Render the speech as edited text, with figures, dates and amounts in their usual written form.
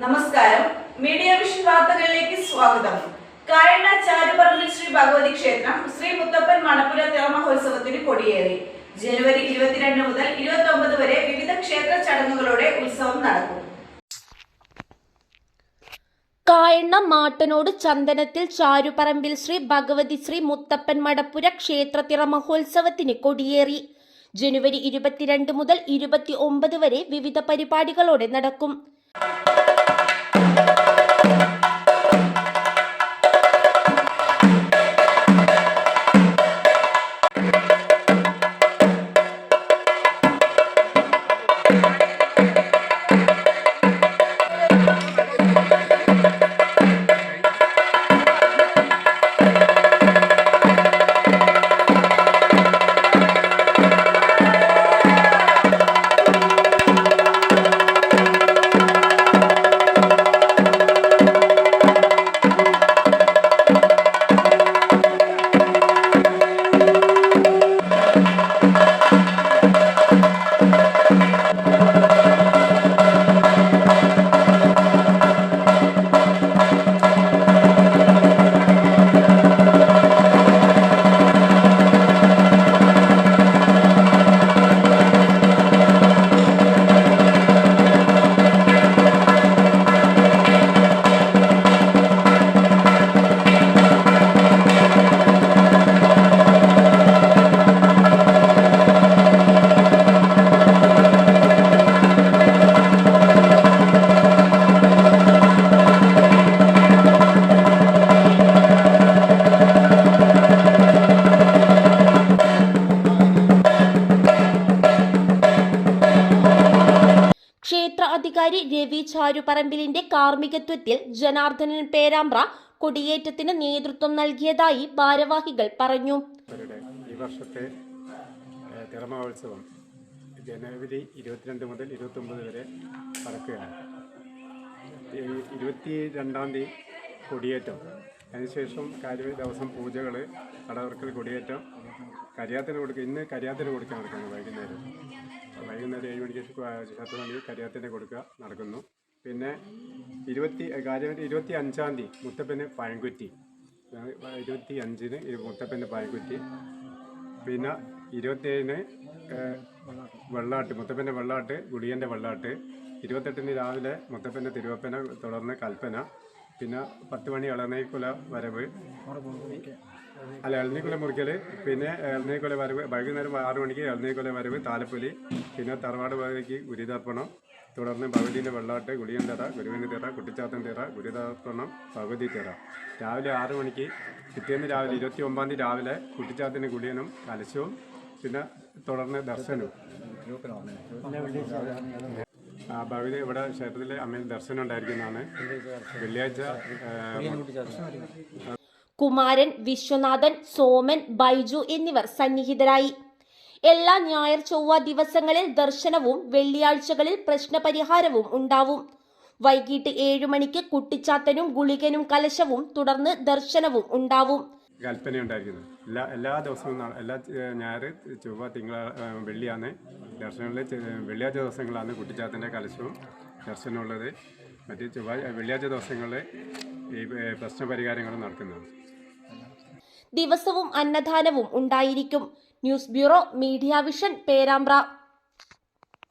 നമസ്കാരം. Media vision വാർത്തകളിലേക്ക് സ്വാഗതം. കായണ്ണ ചാരുപറമ്പിൽ ശ്രീ ഭഗവതി ക്ഷേത്രം ശ്രീ മുത്തപ്പൻ മണപ്പുര തിറമഹോത്സവത്തിന് കൊടിയേറി. ജനുവരി 22 മുതൽ 29 വരെ വിവിധ ക്ഷേത്ര ചടങ്ങുകളോടെ ഉത്സവം നടക്കും. കായണ്ണ മാട്ടനോട് ചന്ദനത്തിൽ ചാരുപറമ്പിൽ ശ്രീ ഭഗവതി ശ്രീ മുത്തപ്പൻ മടപ്പുര ക്ഷേത്ര തിറമഹോത്സവത്തിന് കൊടിയേറി. ജനുവരി 22 മുതൽ 29 വരെ വിവിധ പരിപാടികളോടെ നടക്കും. ക്ഷേത്ര അധികാരി രവി ചാരുപറമ്പിലിന്റെ കാർമ്മികത്വത്തിൽ ജനാർദ്ദനൻ പേരാമ്പ്ര കൊടിയേറ്റത്തിന് നേതൃത്വം നൽകിയതായി ഭാരവാഹികൾ പറഞ്ഞു. ഈ വർഷത്തെ തിറമഹോത്സവം ജനുവരി 22 മുതൽ 29 വരെ നടക്കുകയാണ്. 22-ാം തീയതി കൊടിയേറ്റം, അതിനുശേഷം ദിവസം പൂജകൾ, കടവർക്കൽ, കൊടിയേറ്റം, കരിയാത്തിന് കൊടുക്കുക. ഇന്ന് കരിയാത്തിന് കൊടുക്കാൻ നടക്കുന്നു. വൈകുന്നേരം 7 മണിക്ക് 10 മണിക്ക് കരിയാത്തിന് കൊടുക്കുക നടക്കുന്നു. പിന്നെ 25-ാം തീയതി മുത്തപ്പന് പഴംകുറ്റി, 25-ന് മുത്തപ്പൻ്റെ പഴംകുറ്റി. പിന്നെ 27-ന് വെള്ളാട്ട്, മുത്തപ്പൻ്റെ വെള്ളാട്ട്, ഗുളിയൻ്റെ വെള്ളാട്ട്. 28-ന് രാവിലെ മുത്തപ്പൻ്റെ തിരുവപ്പന, തുടർന്ന് കൽപ്പന. പിന്നെ 10 മണി ഇളനീക്കുല വരവ്, ഇളനീക്കുല മുറിക്കൽ. പിന്നെ ഇളനീക്കുല വരവ് വൈകുന്നേരം 6 മണിക്ക് ഇളനീക്കുല വരവ്, താലപ്പൊലി. പിന്നെ തറവാട് ഭഗവതിക്ക് ഗുരുതർപ്പണം, തുടർന്ന് ഭഗവതിൻ്റെ വെള്ളാട്ട്, ഗുളിയൻ തിറ, ഗുരുവിൻ്റെ തിറ, കുട്ടിച്ചാത്തൻ തിറ, ഗുരുതർപ്പണം, ഭഗവതി തിറ. രാവിലെ 6 മണിക്ക് പിറ്റേന്ന് രാവിലെ 29-ാം തീയതി രാവിലെ കുട്ടിച്ചാത്തിന് ഗുളിയനും കലശവും. പിന്നെ തുടർന്ന് ദർശനവും. ഭഗവതി ഇവിടെ ക്ഷേത്രത്തിലെ അമ്മയിൽ ദർശനം ഉണ്ടായിരിക്കുന്നതാണ്. വെള്ളിയാഴ്ച കുമാരൻ, വിശ്വനാഥൻ, സോമൻ, ബൈജു എന്നിവർ സന്നിഹിതരായി. എല്ലാ ഞായർ ചൊവ്വ ദിവസങ്ങളിൽ ദർശനവും വെള്ളിയാഴ്ചകളിൽ പ്രശ്നപരിഹാരവും ഉണ്ടാവും. വൈകിട്ട് 7 മണിക്ക് കുട്ടിച്ചാത്തനും ഗുളികനും കലശവും, തുടർന്ന് ദർശനവും ഉണ്ടാവും. കൽപ്പനയുണ്ടായിരിക്കുന്നത് എല്ലാ ദിവസവും, എല്ലാ ഞായർ ചൊവ്വ വെള്ളിയാണ് ദർശനങ്ങളിൽ. വെള്ളിയാഴ്ച ദിവസങ്ങളാണ് കുട്ടിച്ചാത്തൻ്റെ കലശവും ദർശനമുള്ളത്. മറ്റ് വെള്ളിയാഴ്ച ദിവസങ്ങളിൽ ഈ പ്രശ്നപരിഹാരങ്ങളും നടക്കുന്നതാണ്. ദിവസവും അന്നദാനവും ഉണ്ടായിരിക്കും. News bureau, media vision, Perambra.